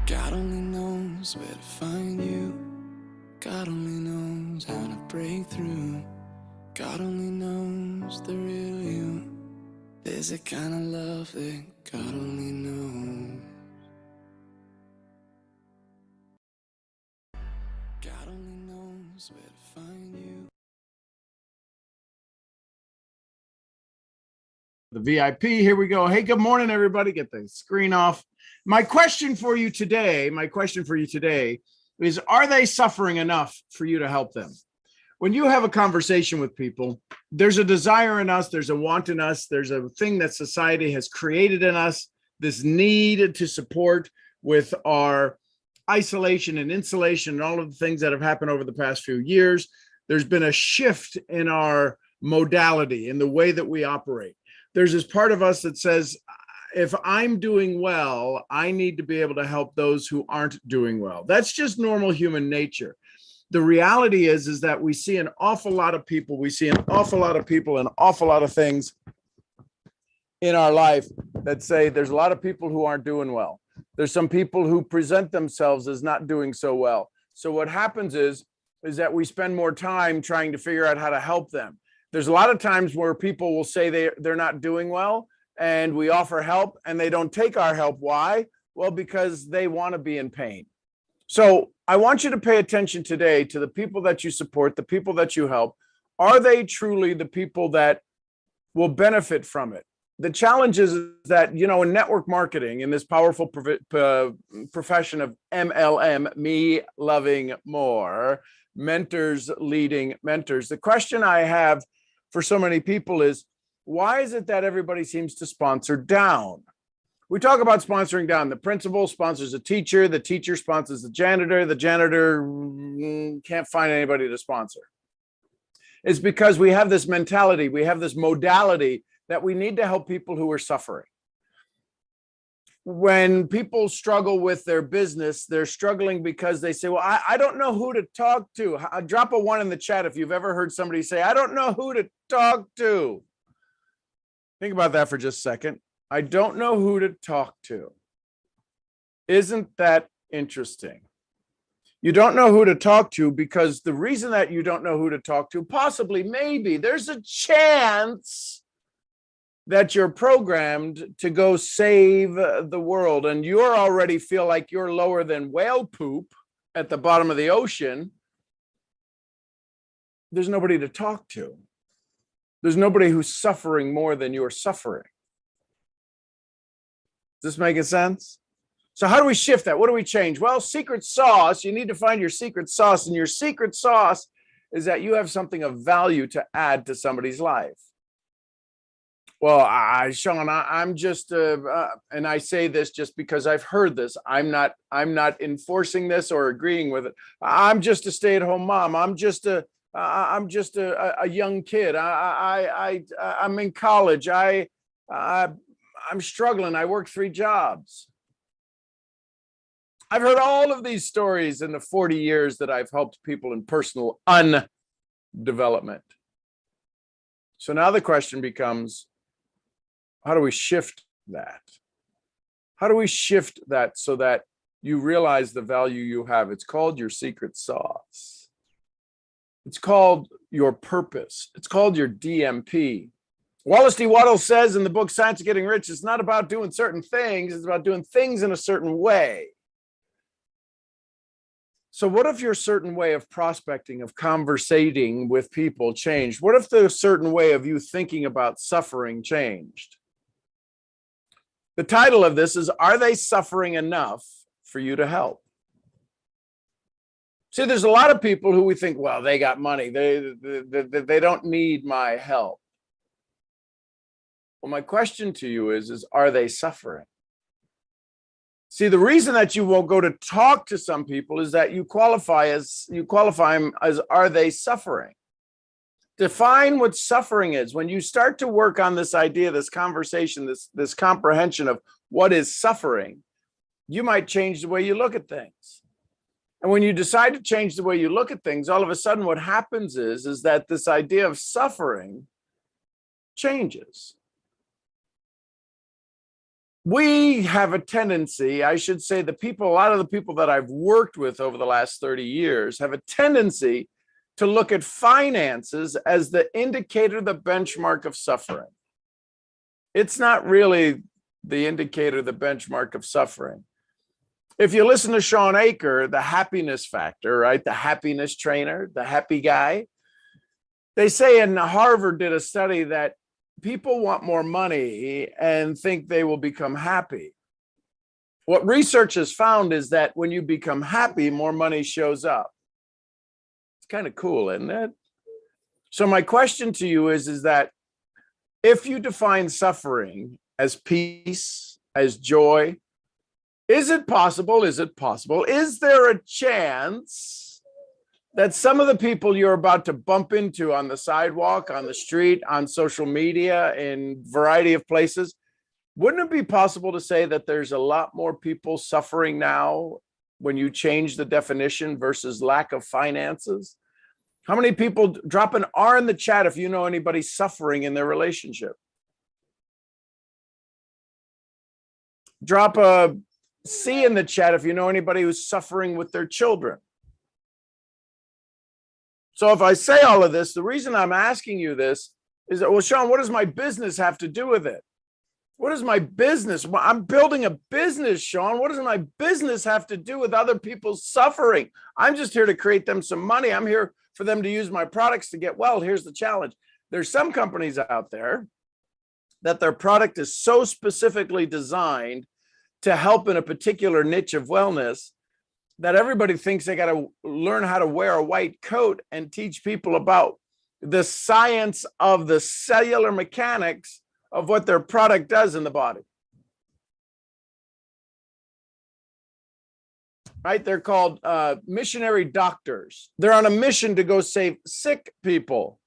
God only knows where to find you. God only knows how to break through. God only knows the real you. There's a kind of love that God only knows. God only knows where to find you. The VIP, here we go. Hey, good morning, everybody. Get the screen off. My question for you today is, are they suffering enough for you to help them? When you have a conversation with people, there's a desire in us, there's a want in us, there's a thing that society has created in us, this need to support with our isolation and insulation and all of the things that have happened over the past few years. There's been a shift in our modality, in the way that we operate. There's this part of us that says, if I'm doing well, I need to be able to help those who aren't doing well. That's just normal human nature. The reality is that we see an awful lot of people, an awful lot of things in our life that say there's a lot of people who aren't doing well. There's some people who present themselves as not doing so well. So what happens is that we spend more time trying to figure out how to help them. There's a lot of times where people will say they're not doing well, and we offer help and they don't take our help. Why? Well, because they want to be in pain. So I want you to pay attention today to the people that you support, the people that you help. Are they truly the people that will benefit from it? The challenge is that, in network marketing, in this powerful profession of MLM, me loving more, mentors leading mentors, the question I have for so many people is, why is it that everybody seems to sponsor down? We talk about sponsoring down. The principal sponsors a teacher, the teacher sponsors the janitor can't find anybody to sponsor. It's because we have this mentality, we have this modality that we need to help people who are suffering. When people struggle with their business, they're struggling because they say, well, I don't know who to talk to. Drop a 1 in the chat if you've ever heard somebody say, I don't know who to talk to. Think about that for just a second. I don't know who to talk to. Isn't that interesting? You don't know who to talk to because the reason that you don't know who to talk to, possibly, maybe, there's a chance that you're programmed to go save the world, and you already feel like you're lower than whale poop at the bottom of the ocean. There's nobody to talk to. There's nobody who's suffering more than you're suffering. Is this making sense? So how do we shift that? What do we change? Well, secret sauce, you need to find your secret sauce, and your secret sauce is that you have something of value to add to somebody's life. Well, Sean, I'm just, and I say this just because I've heard this. I'm not enforcing this or agreeing with it. I'm just a stay-at-home mom. I'm just a young kid. I'm in college. I'm struggling. I work 3 jobs. I've heard all of these stories in the 40 years that I've helped people in personal undevelopment. So now the question becomes, how do we shift that? How do we shift that so that you realize the value you have? It's called your secret sauce. It's called your purpose. It's called your DMP. Wallace D. Waddell says in the book, Science of Getting Rich, it's not about doing certain things. It's about doing things in a certain way. So what if your certain way of prospecting, of conversating with people changed? What if the certain way of you thinking about suffering changed? The title of this is, are they suffering enough for you to help? See, there's a lot of people who we think, well, they got money. They don't need my help. Well, my question to you is are they suffering? See, the reason that you won't go to talk to some people is that you qualify them as, are they suffering? Define what suffering is. When you start to work on this idea, this conversation, this comprehension of what is suffering, you might change the way you look at things. And when you decide to change the way you look at things, all of a sudden what happens is that this idea of suffering changes. we have a tendency, I should say, a lot of the people that I've worked with over the last 30 years have a tendency to look at finances as the indicator, the benchmark of suffering. It's not really the indicator, the benchmark of suffering. If you listen to Shawn Achor, the happiness factor, right? The happiness trainer, the happy guy. They say in Harvard did a study that people want more money and think they will become happy. What research has found is that when you become happy, more money shows up. It's kind of cool, isn't it? So my question to you is that if you define suffering as peace, as joy, is it possible? Is there a chance that some of the people you're about to bump into on the sidewalk, on the street, on social media, in a variety of places, wouldn't it be possible to say that there's a lot more people suffering now when you change the definition versus lack of finances? How many people, drop an R in the chat if you know anybody suffering in their relationship? Drop a C in the chat if you know anybody who's suffering with their children. So if I say all of this, the reason I'm asking you this is that, well, Shawn, what does my business have to do with it? What is my business? I'm building a business, Shawn. What does my business have to do with other people's suffering? I'm just here to create them some money. I'm here for them to use my products to get well. Here's the challenge. There's some companies out there that their product is so specifically designed to help in a particular niche of wellness that everybody thinks they got to learn how to wear a white coat and teach people about the science of the cellular mechanics of what their product does in the body. Right? They're called missionary doctors. They're on a mission to go save sick people.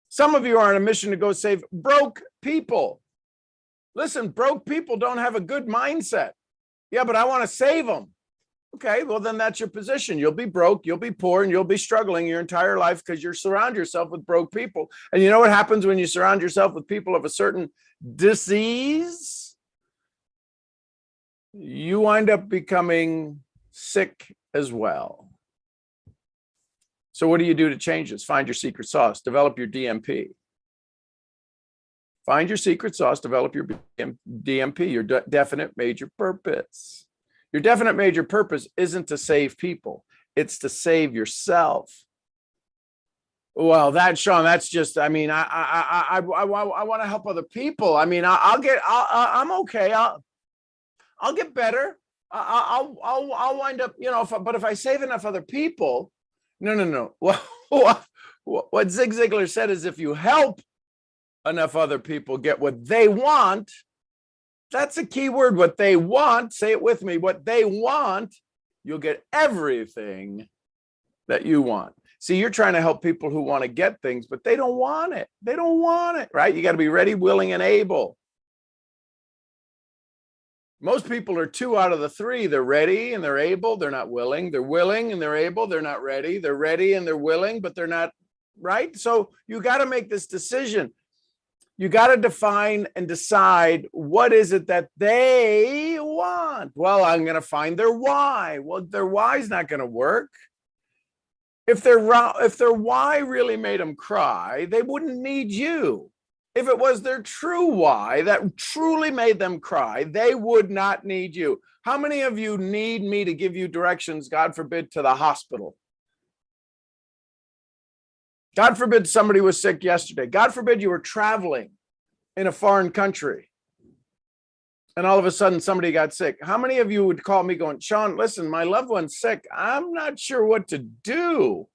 Some of you are on a mission to go save broke people. Listen, broke people don't have a good mindset. Yeah, but I want to save them. Okay, well, then that's your position. You'll be broke, you'll be poor, and you'll be struggling your entire life because you surround yourself with broke people. And you know what happens when you surround yourself with people of a certain disease? You wind up becoming sick as well. So what do you do to change this? Find your secret sauce, develop your DMP. Find your secret sauce, develop your DMP, your definite major purpose. Your definite major purpose isn't to save people. It's to save yourself. Well, Shawn, that's just, I mean, I want to help other people. I mean, I'm okay. I'll get better. I'll wind up, you know, but if I save enough other people, no. What Zig Ziglar said is if you help enough other people get what they want, that's a key word, what they want. Say it with me. What they want, you'll get everything that you want. See, you're trying to help people who want to get things, but they don't want it. They don't want it, right? You got to be ready, willing, and able. Most people are 2 out of the 3. They're ready and they're able. They're not willing. They're willing and they're able. They're not ready. They're ready and they're willing, but they're not, right? So you got to make this decision. You got to define and decide what is it that they want. Well, I'm going to find their why. Well, their why is not going to work. If their why really made them cry, they wouldn't need you. If it was their true why that truly made them cry, they would not need you. How many of you need me to give you directions, God forbid, to the hospital? God forbid somebody was sick yesterday. God forbid you were traveling in a foreign country and all of a sudden somebody got sick. How many of you would call me going, Shawn, listen, my loved one's sick. I'm not sure what to do.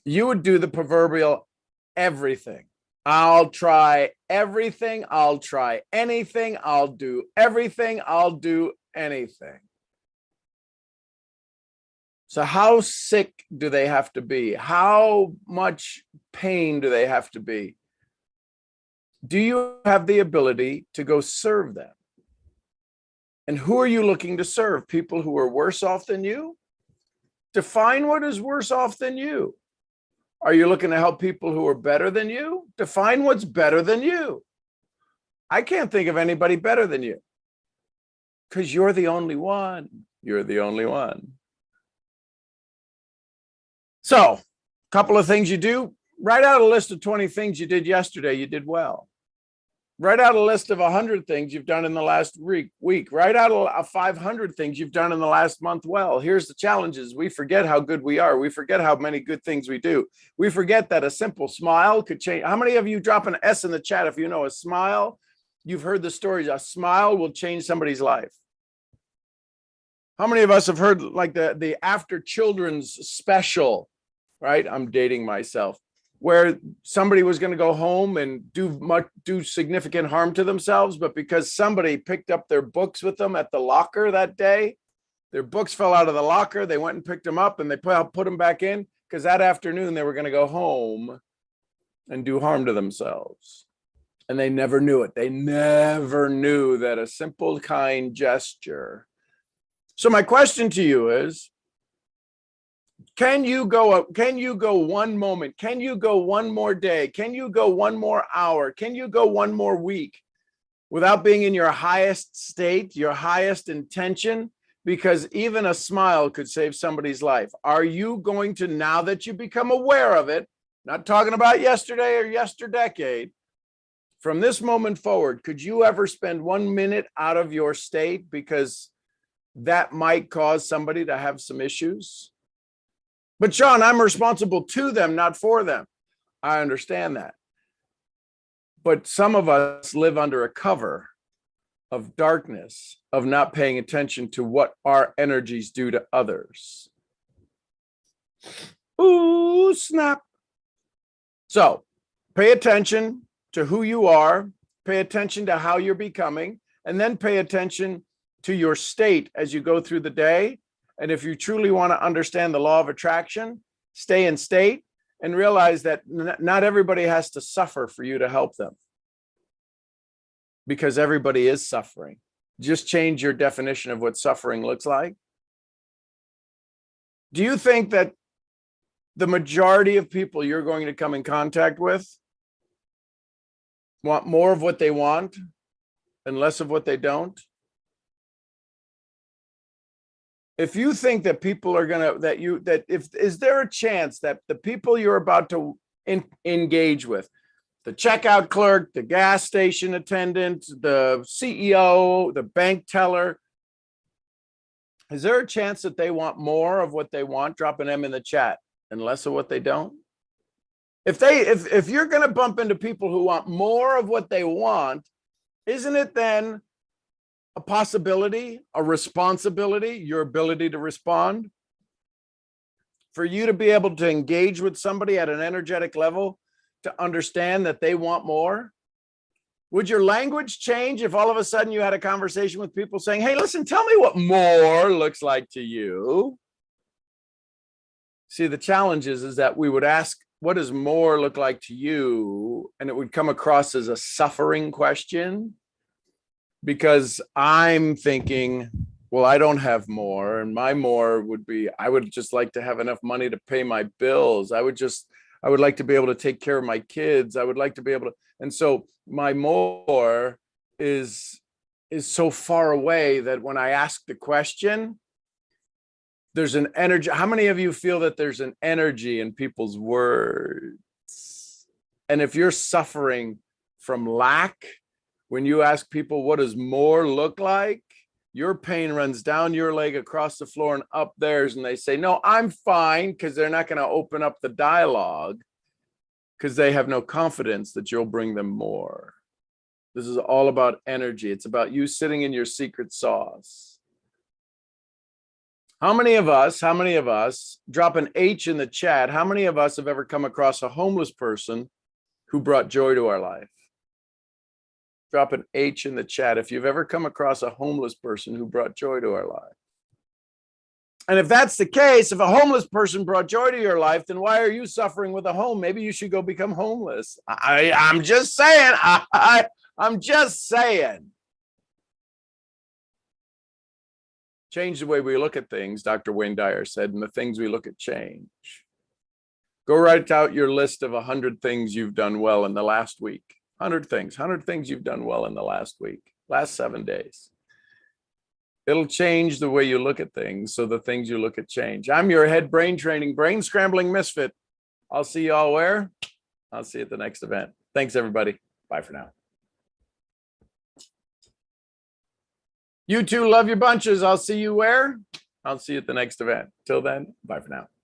You would do the proverbial everything. I'll try everything. I'll try anything. I'll do everything. I'll do anything. So how sick do they have to be? How much pain do they have to be? Do you have the ability to go serve them? And who are you looking to serve? People who are worse off than you? Define what is worse off than you. Are you looking to help people who are better than you? Define what's better than you. I can't think of anybody better than you because you're the only one. You're the only one. So, a couple of things you do. Write out a list of 20 things you did yesterday you did well. Write out a list of 100 things you've done in the last week. Write out a 500 things you've done in the last month well. Here's the challenges. We forget how good we are. We forget how many good things we do. We forget that a simple smile could change. How many of you drop an S in the chat if you know a smile? You've heard the stories. A smile will change somebody's life. How many of us have heard like the After Children's special, right? I'm dating myself, where somebody was going to go home and do significant harm to themselves, but because somebody picked up their books with them at the locker that day, their books fell out of the locker. They went and picked them up and they put them back in because that afternoon they were going to go home and do harm to themselves. And they never knew it. They never knew that a simple, kind gesture. So my question to you is, can you go one moment? Can you go one more day? Can you go one more hour? Can you go one more week without being in your highest state, your highest intention? Because even a smile could save somebody's life. Are you going to, now that you become aware of it, not talking about yesterday or yesterdecade, from this moment forward, could you ever spend 1 minute out of your state because that might cause somebody to have some issues? But Sean, I'm responsible to them, not for them. I understand that. But some of us live under a cover of darkness, of not paying attention to what our energies do to others. Ooh, snap. So pay attention to who you are, pay attention to how you're becoming, and then pay attention to your state as you go through the day. And if you truly want to understand the law of attraction, stay in state and realize that not everybody has to suffer for you to help them, because everybody is suffering. Just change your definition of what suffering looks like. Do you think that the majority of people you're going to come in contact with want more of what they want and less of what they don't? If you think that people are going to, is there a chance that the people you're about to engage with, the checkout clerk, the gas station attendant, the CEO, the bank teller, is there a chance that they want more of what they want? Drop an M in the chat, and less of what they don't. If you're going to bump into people who want more of what they want, isn't it then a possibility, a responsibility, your ability to respond, for you to be able to engage with somebody at an energetic level to understand that they want more? Would your language change if all of a sudden you had a conversation with people saying, hey, listen, tell me what more looks like to you? See, the challenge is that we would ask, what does more look like to you? And it would come across as a suffering question, because I'm thinking, well, I don't have more, and my more would be, I would just like to have enough money to pay my bills. I would like to be able to take care of my kids. I would like to be able to, and so my more is so far away that when I ask the question, there's an energy. How many of you feel that there's an energy in people's words? And if you're suffering from lack, when you ask people, what does more look like? Your pain runs down your leg, across the floor, and up theirs. And they say, no, I'm fine, because they're not going to open up the dialogue because they have no confidence that you'll bring them more. This is all about energy. It's about you sitting in your secret sauce. How many of us, drop an H in the chat, how many of us have ever come across a homeless person who brought joy to our life? Drop an H in the chat if you've ever come across a homeless person who brought joy to our life. And if that's the case, if a homeless person brought joy to your life, then why are you suffering with a home? Maybe you should go become homeless. I'm just saying. I'm just saying. Change the way we look at things, Dr. Wayne Dyer said, and the things we look at change. Go write out your list of 100 things you've done well in the last week. 100 things you've done well in the last week, last 7 days. It'll change the way you look at things, so the things you look at change. I'm your head brain training, brain scrambling misfit. I'll see you all where? I'll see you at the next event. Thanks, everybody. Bye for now. You too, love your bunches. I'll see you where? I'll see you at the next event. Till then, bye for now.